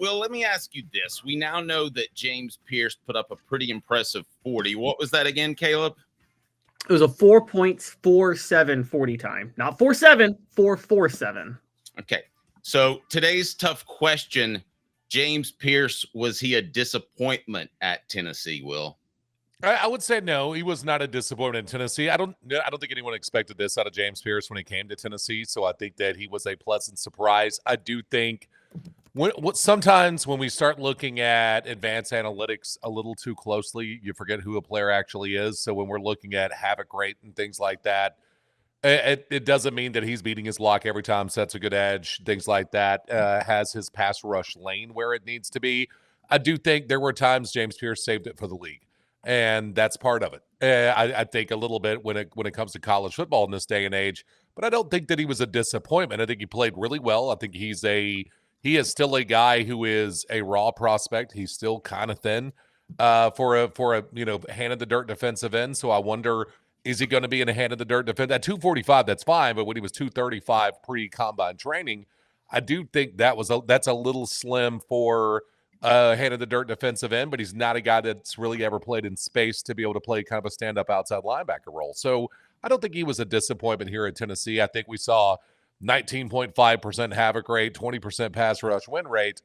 Will, let me ask you this. We now know that James Pearce put up a pretty impressive 40. What was that again, Caleb? It was a 4.47 40 time. Not 4.7, 4.47. Okay. So today's tough question, James Pearce, was he a disappointment at Tennessee, Will? I would say no. He was not a disappointment in Tennessee. I don't think anyone expected this out of James Pearce when he came to Tennessee. So I think that he was a pleasant surprise. I do think sometimes when we start looking at advanced analytics a little too closely, you forget who a player actually is. So when we're looking at havoc rate and things like that, it doesn't mean that he's beating his block every time, sets a good edge, things like that, has his pass rush lane where it needs to be. I do think there were times James Pearce saved it for the league. And that's part of it. I think a little bit when it comes to college football in this day and age, but I don't think that he was a disappointment. I think he played really well. I think he is still a guy who is a raw prospect. He's still kind of thin for a hand in the dirt defensive end. So I wonder, is he going to be in a hand in the dirt defense at 245? That's fine, but when he was 235 pre-combine training, I do think that's a little slim for hand in the dirt defensive end, but he's not a guy that's really ever played in space to be able to play kind of a stand-up outside linebacker role. So I don't think he was a disappointment here at Tennessee. I think we saw 19.5% havoc rate, 20% pass rush win rate,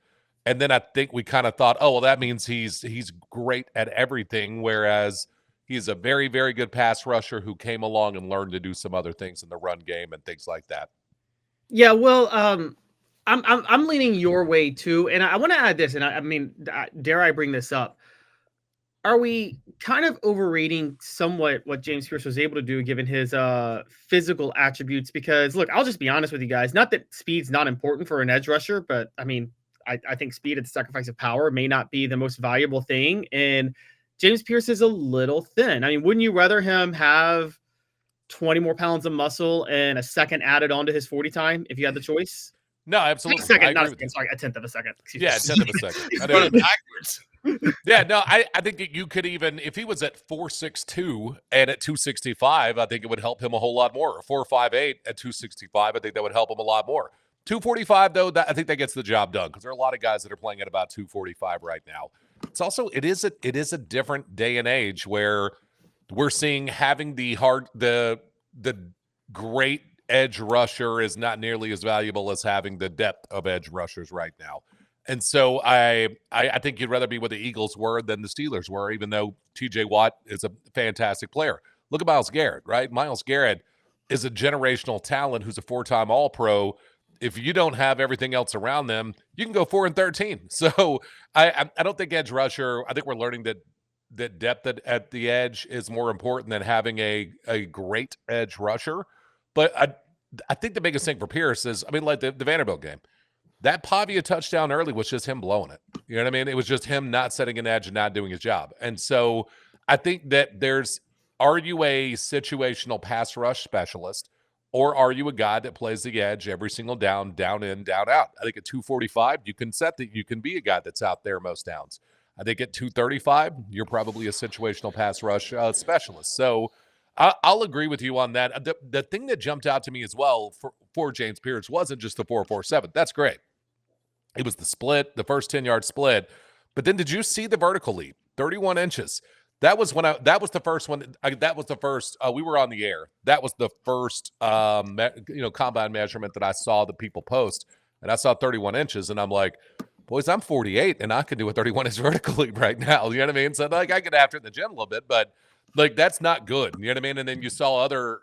and then I think we kind of thought, oh, well, that means he's great at everything, whereas he's a very, very good pass rusher who came along and learned to do some other things in the run game and things like that. Yeah, well, I'm leaning your way too, and I want to add this, and I mean, dare I bring this up? Are we kind of overrating somewhat what James Pearce was able to do given his physical attributes? Because look, I'll just be honest with you guys. Not that speed's not important for an edge rusher, but I mean, I think speed at the sacrifice of power may not be the most valuable thing. And James Pearce is a little thin. I mean, wouldn't you rather him have 20 more pounds of muscle and a second added onto his 40 time if you had the choice? No, absolutely. Sorry, a tenth of a second. Excuse me. A tenth of a second. He's running backwards. Yeah, no, I think that you could even, if he was at 4.62 and at 265, I think it would help him a whole lot more. 4.58 at 265, I think that would help him a lot more. 245, though, I think that gets the job done because there are a lot of guys that are playing at about 245 right now. It's also, it is a different day and age where we're seeing having the great edge rusher is not nearly as valuable as having the depth of edge rushers right now. And so I think you'd rather be where the Eagles were than the Steelers were, even though T.J. Watt is a fantastic player. Look at Myles Garrett, right? Myles Garrett is a generational talent who's a 4-time All-Pro. If you don't have everything else around them, you can go 4-13. So I don't think edge rusher, I think we're learning that depth at the edge is more important than having a great edge rusher. But I think the biggest thing for Pearce is, I mean, like the Vanderbilt game. That Pavia touchdown early was just him blowing it. You know what I mean? It was just him not setting an edge and not doing his job. And so I think that are you a situational pass rush specialist, or are you a guy that plays the edge every single down in, down out? I think at 245, you can set that you can be a guy that's out there most downs. I think at 235, you're probably a situational pass rush specialist. So I'll agree with you on that. The thing that jumped out to me as well for James Pearce wasn't just the 4.47. That's great. It was the split, the first 10-yard split. But then did you see the vertical leap? 31 inches. That was the first one. We were on the air. That was the first, combine measurement that I saw the people post. And I saw 31 inches. And I'm like, boys, I'm 48 and I can do a 31-inch vertical leap right now. You know what I mean? So like I get after it in the gym a little bit, but like that's not good. You know what I mean? And then you saw other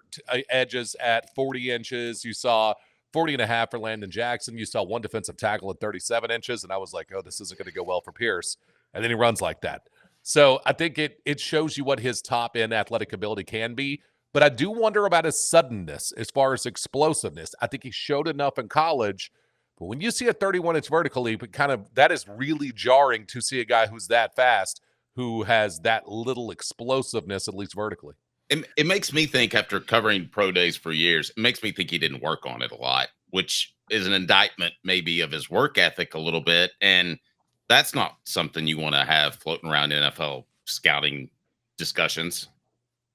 edges at 40 inches. You saw 40.5 for Landon Jackson. You saw one defensive tackle at 37 inches. And I was like, oh, this isn't going to go well for Pearce. And then he runs like that. So I think it shows you what his top end athletic ability can be. But I do wonder about his suddenness as far as explosiveness. I think he showed enough in college. But when you see a 31-inch vertical leap, that is really jarring to see a guy who's that fast, who has that little explosiveness, at least vertically. It makes me think, after covering pro days for years, it makes me think he didn't work on it a lot, which is an indictment maybe of his work ethic a little bit. And that's not something you want to have floating around NFL scouting discussions.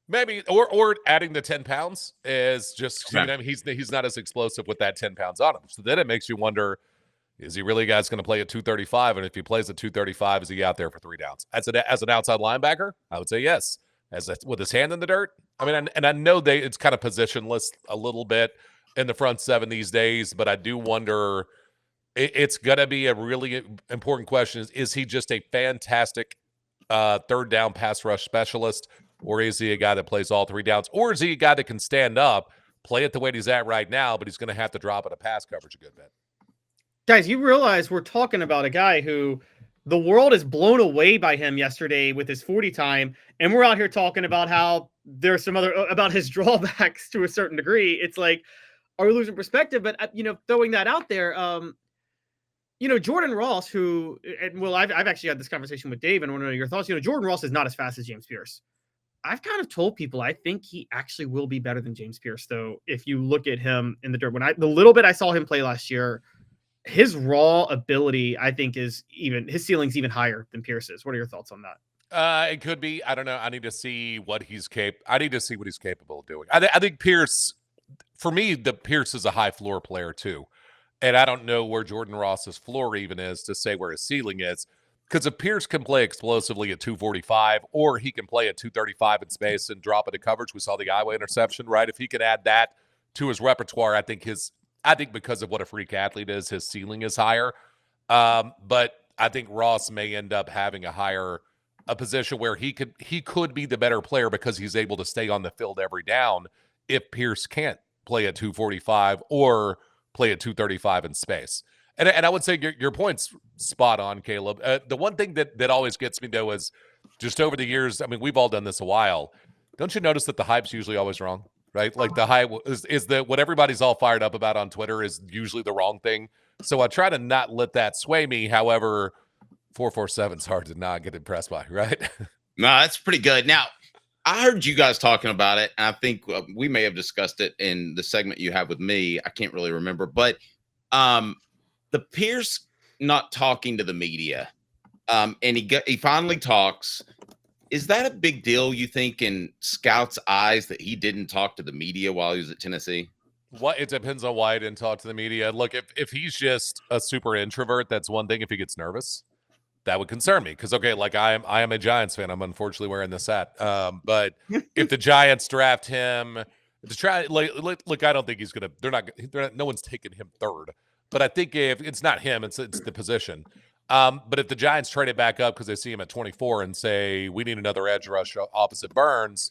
Maybe, or adding the 10 pounds is just, he's not as explosive with that 10 pounds on him. So then it makes you wonder, Is he really guys going to play at 235? And if he plays at 235, is he out there for 3 downs? As an outside linebacker, I would say yes. With his hand in the dirt, I mean, and I know it's kind of positionless a little bit in the front seven these days, but I do wonder. It's going to be a really important question. Is he just a fantastic third down pass rush specialist, or is he a guy that plays all 3 downs, or is he a guy that can stand up, play it the way he's at right now, but he's going to have to drop it a pass coverage a good bit? Guys, you realize we're talking about a guy who the world is blown away by him yesterday with his 40 time, and we're out here talking about how there's some other about his drawbacks to a certain degree. It's like, are we losing perspective? But throwing that out there, Jordan Ross, who, and well, I've actually had this conversation with Dave, and I want to know your thoughts. Jordan Ross is not as fast as James Pearce. I've kind of told people I think he actually will be better than James Pearce, though. If you look at him in the dirt, the little bit I saw him play last year, his raw ability, I think, his ceiling's even higher than Pearce's. What are your thoughts on that? It could be. I don't know. I need to see what he's capable of doing. I think Pearce, for me, Pearce is a high floor player too. And I don't know where Jordan Ross's floor even is to say where his ceiling is. Because if Pearce can play explosively at 245, or he can play at 235 in space and drop into coverage, we saw the Iowa interception, right? If he can add that to his repertoire, I think because of what a freak athlete is, his ceiling is higher. But I think Ross may end up having a position where he could be the better player because he's able to stay on the field every down if Pearce can't play at 245 or play at 235 in space. And I would say your point's spot on, Caleb. The one thing that always gets me, though, is just over the years, I mean, we've all done this a while. Don't you notice that the hype's usually always wrong? Right? Like the hype is that what everybody's all fired up about on Twitter is usually the wrong thing. So I try to not let that sway me. However, 447 is hard to not get impressed by, right? No, that's pretty good. Now, I heard you guys talking about it, and I think we may have discussed it in the segment you have with me. I can't really remember, but the Pearce not talking to the media, and he finally talks. Is that a big deal, you think, in scouts' eyes that he didn't talk to the media while he was at Tennessee? It depends on why he didn't talk to the media. Look, if he's just a super introvert, that's one thing. If he gets nervous, that would concern me. Because, okay, like I am a Giants fan. I'm unfortunately wearing this hat. But if the Giants draft him to try, look, I don't think he's gonna. They're not. No one's taking him third. But I think if it's not him, it's the position. But if the Giants trade it back up because they see him at 24 and say, we need another edge rush opposite Burns,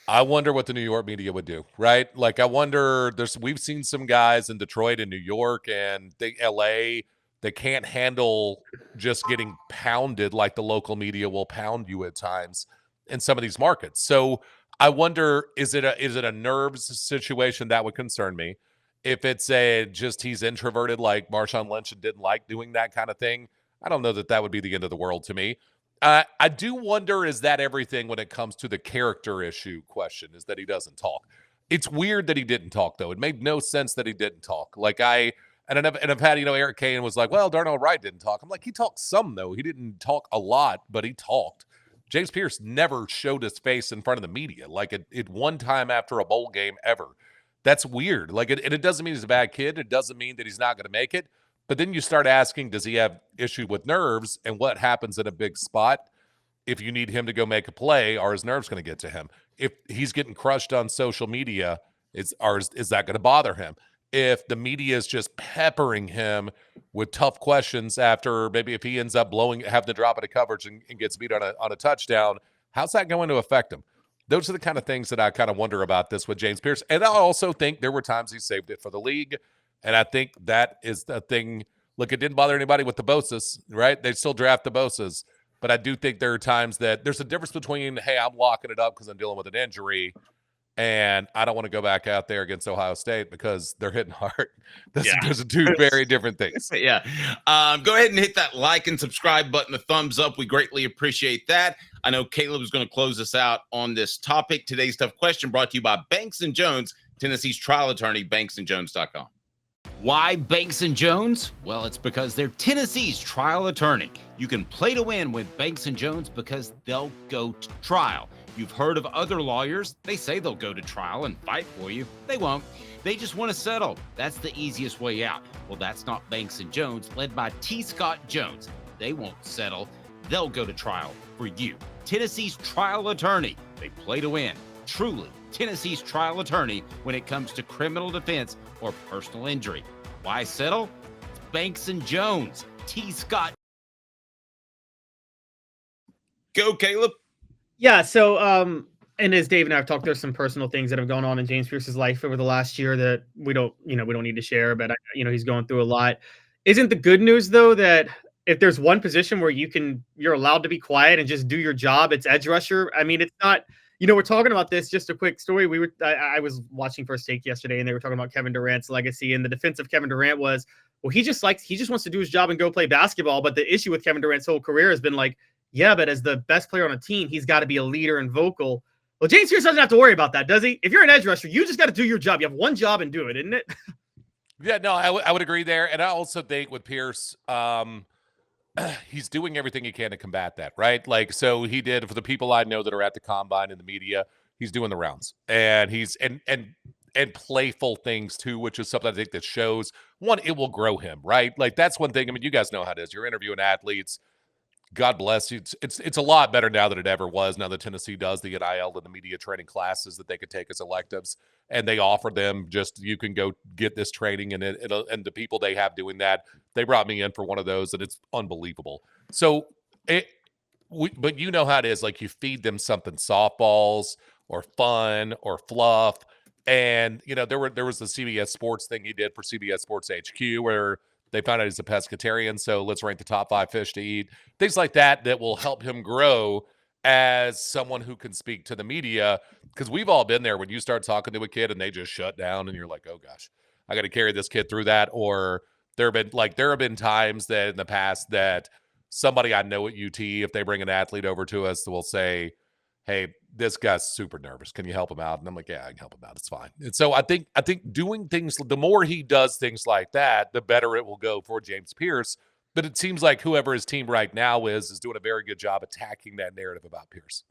I wonder what the New York media would do, right? Like, I wonder, we've seen some guys in Detroit and New York and LA that can't handle just getting pounded like the local media will pound you at times in some of these markets. So I wonder, is it a nerves situation? That would concern me. If it's just he's introverted like Marshawn Lynch and didn't like doing that kind of thing, I don't know that would be the end of the world to me. I do wonder, is that everything when it comes to the character issue question, is that he doesn't talk? It's weird that he didn't talk, though. It made no sense that he didn't talk. Like I've had, Eric Kane was like, well, Darnell Wright didn't talk. I'm like, he talked some, though. He didn't talk a lot, but he talked. James Pearce never showed his face in front of the media, like it one time after a bowl game ever. That's weird. Like it doesn't mean he's a bad kid. It doesn't mean that he's not going to make it. But then you start asking, does he have issue with nerves? And what happens in a big spot if you need him to go make a play? Are his nerves going to get to him? If he's getting crushed on social media, is that going to bother him? If the media is just peppering him with tough questions after maybe if he ends up having to drop into coverage and gets beat on a touchdown, how's that going to affect him? Those are the kind of things that I kind of wonder about this with James Pearce. And I also think there were times he saved it for the league. And I think that is the thing. Look, it didn't bother anybody with the Bosas, right? They still draft the Bosas. But I do think there are times that there's a difference between, hey, I'm locking it up because I'm dealing with an injury, and I don't want to go back out there against Ohio State because they're hitting hard. Those are two very different things. Yeah. Go ahead and hit that like and subscribe button, the thumbs up. We greatly appreciate that. I know Caleb is going to close us out on this topic. Today's tough question brought to you by Banks & Jones, Tennessee's trial attorney, banksandjones.com. Why Banks & Jones? Well, it's because they're Tennessee's trial attorney. You can play to win with Banks & Jones because they'll go to trial. You've heard of other lawyers. They say they'll go to trial and fight for you. They won't. They just want to settle. That's the easiest way out. Well, that's not Banks and Jones, led by T. Scott Jones. They won't settle. They'll go to trial for you. Tennessee's trial attorney. They play to win. Truly, Tennessee's trial attorney when it comes to criminal defense or personal injury. Why settle? It's Banks and Jones. T. Scott. Go, Caleb. Yeah. So, and as Dave and I have talked, there's some personal things that have gone on in James Pearce's life over the last year that we don't need to share, but he's going through a lot. Isn't the good news though that if there's one position where you're allowed to be quiet and just do your job, it's edge rusher. I mean, it's not, we're talking about this, just a quick story. I was watching First Take yesterday and they were talking about Kevin Durant's legacy, and the defense of Kevin Durant was, well, he just wants to do his job and go play basketball. But the issue with Kevin Durant's whole career has been like, yeah, but as the best player on a team, he's got to be a leader and vocal. Well, James Pearce doesn't have to worry about that, does he? If you're an edge rusher, you just got to do your job. You have one job and do it, isn't it? Yeah, no, I would agree there. And I also think with Pearce, he's doing everything he can to combat that, right? Like, so he did, for the people I know that are at the combine and the media, he's doing the rounds. And he's and playful things too, which is something I think that shows, one, it will grow him, right? Like, that's one thing. I mean, you guys know how it is. You're interviewing athletes. God bless you. It's a lot better now than it ever was. Now that Tennessee does the NIL and the media training classes that they could take as electives, and they offer them you can go get this training, and and the people they have doing that, they brought me in for one of those, and it's unbelievable. So but you know how it is. Like, you feed them something, softballs or fun or fluff, and there was the CBS Sports thing he did for CBS Sports HQ where they found out he's a pescatarian, so let's rank the top 5 fish to eat. Things like that will help him grow as someone who can speak to the media, because we've all been there when you start talking to a kid and they just shut down and you're like, oh gosh, I got to carry this kid through that. Or there have been times that in the past that somebody I know at UT, if they bring an athlete over to us, will say, hey, this guy's super nervous. Can you help him out? And I'm like, yeah, I can help him out. It's fine. And so I think doing things, the more he does things like that, the better it will go for James Pearce. But it seems like whoever his team right now is doing a very good job attacking that narrative about Pearce.